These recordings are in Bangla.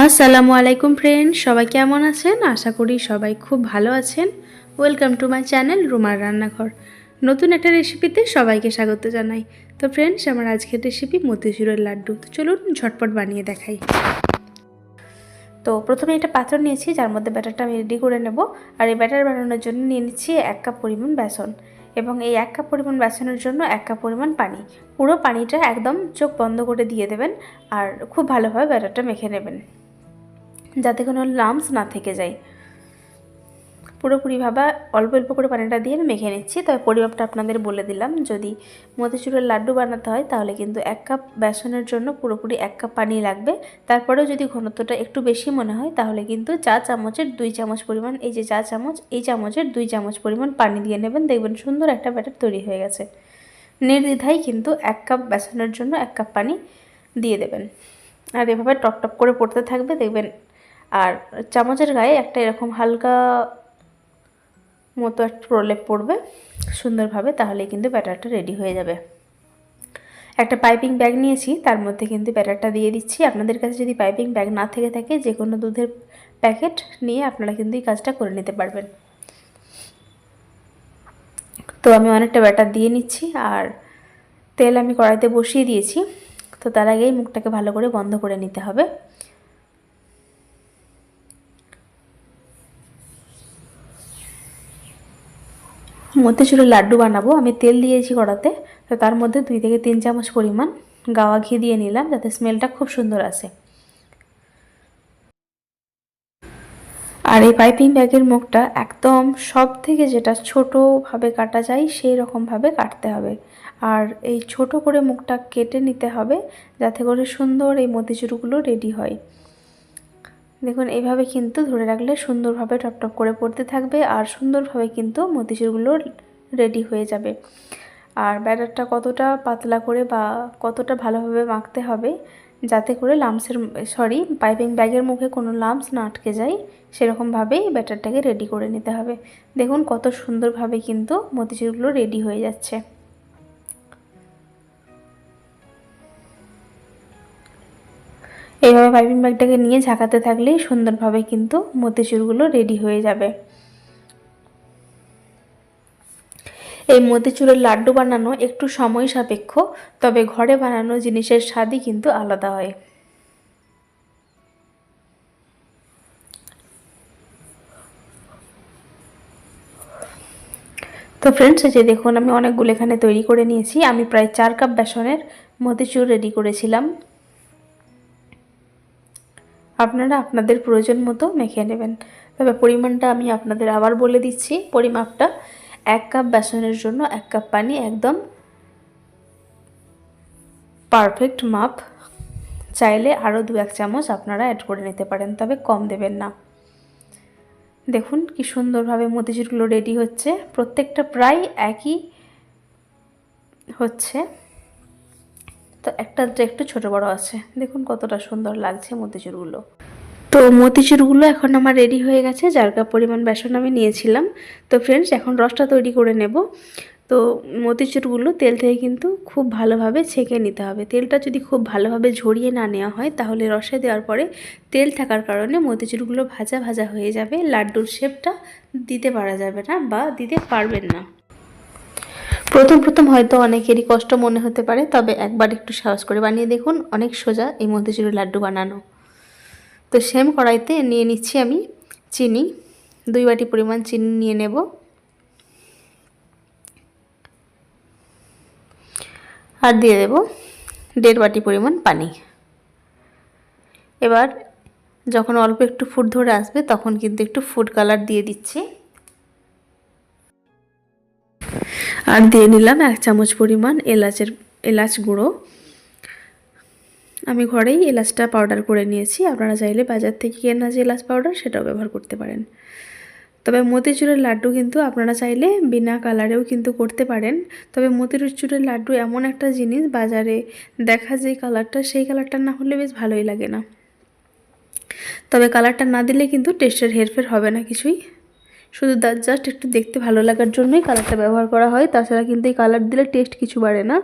আসসালামু আলাইকুম ফ্রেন্ড, সবাই কেমন আছেন? আশা করি সবাই খুব ভালো আছেন। ওয়েলকাম টু মাই চ্যানেল রুমার রান্নাঘর। নতুন একটা রেসিপিতে সবাইকে স্বাগত জানাই। তো ফ্রেন্ডস, আমার আজকের রেসিপি মতিচুরের লাড্ডু। তো চলুন ঝটপট বানিয়ে দেখাই। তো প্রথমে একটা পাত্র নিয়েছি, যার মধ্যে ব্যাটারটা আমি রেডি করে নেব। আর এই ব্যাটার বানানোর জন্য নিয়ে নিচ্ছি 1 কাপ পরিমাণ বেসন, এবং এই 1 কাপ পরিমাণ বেসনের জন্য 1 কাপ পরিমাণ পানি। পুরো পানিটা একদম চোখ বন্ধ করে দিয়ে দেবেন, আর খুব ভালোভাবে ব্যাটারটা মেখে নেবেন যাতে কোনো লাম্পস না থেকে যায়। পুরোপুরিভাবে অল্প অল্প করে পানিটা দিয়ে আমি মেখে নিচ্ছি। তবে পরিমাপটা আপনাদের বলে দিলাম, যদি মতিচুরের লাড্ডু বানাতে হয় তাহলে কিন্তু 1 কাপ বেসনের জন্য পুরোপুরি 1 কাপ পানি লাগবে। তারপরেও যদি ঘনত্বটা একটু বেশি মনে হয় তাহলে কিন্তু চা চামচের 2 চামচ পরিমাণ, এই যে চা চামচ, এই চামচের 2 চামচ পরিমাণ পানি দিয়ে নেবেন। দেখবেন সুন্দর একটা ব্যাটার তৈরি হয়ে গেছে। নির্দ্বিধায় কিন্তু 1 কাপ বেসনের জন্য 1 কাপ পানি দিয়ে দেবেন, আর এভাবে টপ টপ করে পড়তে থাকবে দেখবেন। আর চামচের গায়ে একটা এরকম হালকা মতো একটা প্রলেপ পড়বে সুন্দরভাবে, তাহলে কিন্তু ব্যাটারটা রেডি হয়ে যাবে। একটা পাইপিং ব্যাগ নিয়েছি, তার মধ্যে কিন্তু ব্যাটারটা দিয়ে দিচ্ছি। আপনাদের কাছে যদি পাইপিং ব্যাগ না থেকে থাকে, যে কোনো দুধের প্যাকেট নিয়ে আপনারা কিন্তু এই কাজটা করে নিতে পারবেন। তো আমি অনেকটা ব্যাটার দিয়ে নিচ্ছি, আর তেল আমি কড়াইতে বসিয়ে দিয়েছি। তো তার আগেই মুখটাকে ভালো করে বন্ধ করে নিতে হবে। মতিচুরের লাড্ডু বানাবো, আমি তেল দিয়েছি কড়াতে। তো তার মধ্যে 2 থেকে 3 চামচ পরিমাণ গাওয়া ঘি দিয়ে নিলাম, যাতে স্মেলটা খুব সুন্দর আসে। আর এই পাইপিং ব্যাগের মুখটা একদম সব থেকে যেটা ছোটোভাবে কাটা যায় সেই রকমভাবে কাটতে হবে। আর এই ছোট করে মুখটা কেটে নিতে হবে, যাতে করে সুন্দর এই মতিচুরগুলো রেডি হয়। দেখুন এইভাবে কিন্তু ধরে রাখলে সুন্দরভাবে টপটপ করে পড়তে থাকবে, আর সুন্দরভাবে কিন্তু মতিচুরগুলো রেডি হয়ে যাবে। আর ব্যাটারটা কতটা পাতলা করে বা কতটা ভালোভাবে মাখতে হবে, যাতে করে পাইপিং ব্যাগের মুখে কোনো লাম্পস না আটকে যায়, সেরকমভাবেই ব্যাটারটাকে রেডি করে নিতে হবে। দেখুন কত সুন্দরভাবে কিন্তু মতিচুরগুলো রেডি হয়ে যাচ্ছে। এইভাবে পাইপিং ব্যাগটাকে নিয়ে ঝাঁকাতে থাকলেই সুন্দরভাবে কিন্তু মতিচুরগুলো রেডি হয়ে যাবে। এই মতিচুরের লাড্ডু বানানো একটু সময় সাপেক্ষ, তবে ঘরে বানানো জিনিসের স্বাদই কিন্তু আলাদা হয়। তো ফ্রেন্ডস, এই যে দেখুন আমি অনেকগুলো এখানে তৈরি করে নিয়েছি। আমি প্রায় 4 কাপ বেসনের মতিচুর রেডি করেছিলাম। আপনারা আপনাদের প্রয়োজন মতো মেখে নেবেন। তবে পরিমাণটা আমি আপনাদের আবার বলে দিচ্ছি, পরিমাপটা 1 কাপ বেসনের জন্য 1 কাপ পানি, একদম পারফেক্ট মাপ। চাইলে আরও 2-1 চামচ আপনারা অ্যাড করে নিতে পারেন, তবে কম দেবেন না। দেখুন কি সুন্দরভাবে মতিচুরগুলো রেডি হচ্ছে, প্রত্যেকটা প্রায় একই হচ্ছে। তো একটা একটু ছোট বড় আছে, দেখুন কতটা সুন্দর লাগছে মতিচুরগুলো। তো মতিচুরগুলো এখন আমার রেডি হয়ে গেছে, 4 কাপ পরিমাণ বেসন আমি নিয়েছিলাম। তো ফ্রেন্ডস, এখন রসটা তৈরি করে নেব। তো মতিচুরগুলো তেল থেকে কিন্তু খুব ভালোভাবে ছেঁকে নিতে হবে। তেলটা যদি খুব ভালোভাবে ঝরিয়ে না নেওয়া হয়, তাহলে রসে দেওয়ার পরে তেল থাকার কারণে মতিচুরগুলো ভাজা ভাজা হয়ে যাবে, লাড্ডুর শেপটা দিতে পারা যাবে না বা দিতে পারবেন না। প্রথম হয়তো অনেকেরই কষ্ট মনে হতে পারে, তবে একবার একটু সাহস করে বানিয়ে দেখুন, অনেক সোজা এই মতিচুরের লাড্ডু বানানো। তো সেম কড়াইতে নিয়ে নিচ্ছি আমি চিনি, 2 বাটি পরিমাণ চিনি নিয়ে নেব। আর দিয়ে দেব 1.5 বাটি পরিমাণ পানি। এবার যখন অল্প একটু ফুট ধরে আসবে, তখন কিন্তু একটু ফুড কালার দিয়ে দিচ্ছি। আর দিয়ে নিলাম 1 চামচ পরিমাণ এলাচ গুঁড়ো। আমি ঘরেই এলাচটা পাউডার করে নিয়েছি, আপনারা চাইলে বাজার থেকে কেনা যে এলাচ পাউডার সেটাও ব্যবহার করতে পারেন। তবে মতিচুরের লাড্ডু কিন্তু আপনারা চাইলে বিনা কালারেও কিন্তু করতে পারেন। তবে মতিচুরের লাড্ডু এমন একটা জিনিস, বাজারে দেখা যে কালারটা, সেই কালারটা না হলে বেশ ভালোই লাগে না। তবে কালারটা না দিলে কিন্তু টেস্টের হেরফের হবে না কিছুই, শুধু জাস্ট একটু দেখতে ভালো লাগার জন্যই কালারটা ব্যবহার করা হয়। তাছাড়া কিন্তু এই কালার দিলে টেস্ট কিছু বাড়ে না।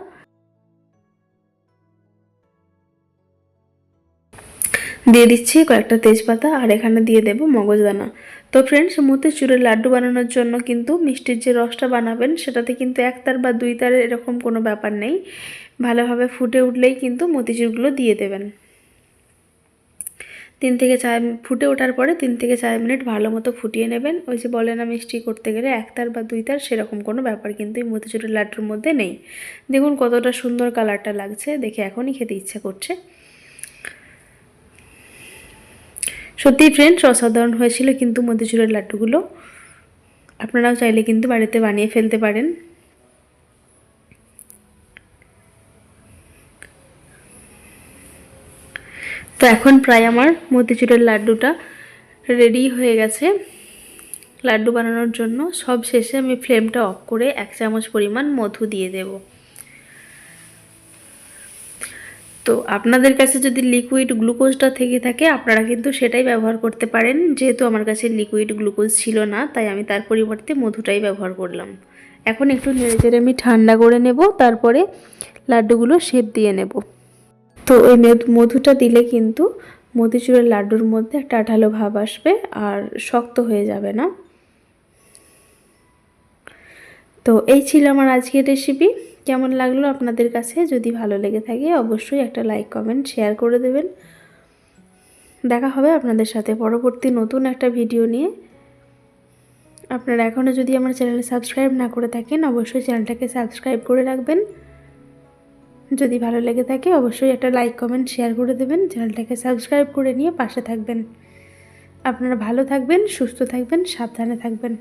দিয়ে দিচ্ছি কয়েকটা তেজপাতা, আর এখানে দিয়ে দেব মগজদানা। তো ফ্রেন্ডস, মতিচুরের লাড্ডু বানানোর জন্য কিন্তু মিষ্টির যে রসটা বানাবেন সেটাতে কিন্তু 1 তার বা 2 তারের এরকম কোনো ব্যাপার নেই। ভালোভাবে ফুটে উঠলেই কিন্তু মতিচুরগুলো দিয়ে দেবেন। 3 থেকে 4 ফুটে ওঠার পরে 3 থেকে 4 মিনিট ভালো মতো ফুটিয়ে নেবেন। ওই যে বলে না, মিষ্টি করতে গেলে 1 তার বা 2 তার, সেরকম কোনো ব্যাপার কিন্তু এই মতিচুরের লাড্ডুর মধ্যে নেই। দেখুন কতটা সুন্দর কালারটা লাগছে, দেখে এখনই খেতে ইচ্ছা করছে। সত্যি ফ্রেন্ডস, অসাধারণ হয়েছিল কিন্তু মতিচুরের লাড্ডুগুলো। আপনারাও চাইলে কিন্তু বাড়িতে বানিয়ে ফেলতে পারেন। তো এখন প্রায় আমার মতিচুরের লাড্ডুটা রেডি হয়ে গেছে লাড্ডু বানানোর জন্য। সব শেষে আমি ফ্লেমটা অফ করে 1 চামচ পরিমাণ মধু দিয়ে দেব। তো আপনাদের কাছে যদি লিকুইড গ্লুকোজটা থেকে থাকে আপনারা কিন্তু সেটাই ব্যবহার করতে পারেন। যেহেতু আমার কাছে লিকুইড গ্লুকোজ ছিল না, তাই আমি তার পরিবর্তে মধুটাই ব্যবহার করলাম। এখন একটু নেড়েচেড়ে আমি ঠান্ডা করে নেব, তারপরে লাড্ডুগুলো শেপ দিয়ে নেব। তো ওই মধুটা দিলে কিন্তু মতিচুরের লাড্ডুর মধ্যে একটা আঠালো ভাব আসবে আর শক্ত হয়ে যাবে না। তো এই ছিল আমার আজকের রেসিপি। কেমন লাগলো আপনাদের কাছে? যদি ভালো লেগে থাকে অবশ্যই একটা লাইক, কমেন্ট, শেয়ার করে দেবেন। দেখা হবে আপনাদের সাথে পরবর্তী নতুন একটা ভিডিও নিয়ে। আপনারা এখনও যদি আমার চ্যানেলে সাবস্ক্রাইব না করে থাকেন অবশ্যই চ্যানেলটাকে সাবস্ক্রাইব করে রাখবেন। যদি ভালো লেগে থাকে অবশ্যই একটা লাইক, কমেন্ট, শেয়ার করে দেবেন। চ্যানেলটাকে সাবস্ক্রাইব করে নিয়ে পাশে থাকবেন। আপনারা ভালো থাকবেন, সুস্থ থাকবেন, সাবধানে থাকবেন।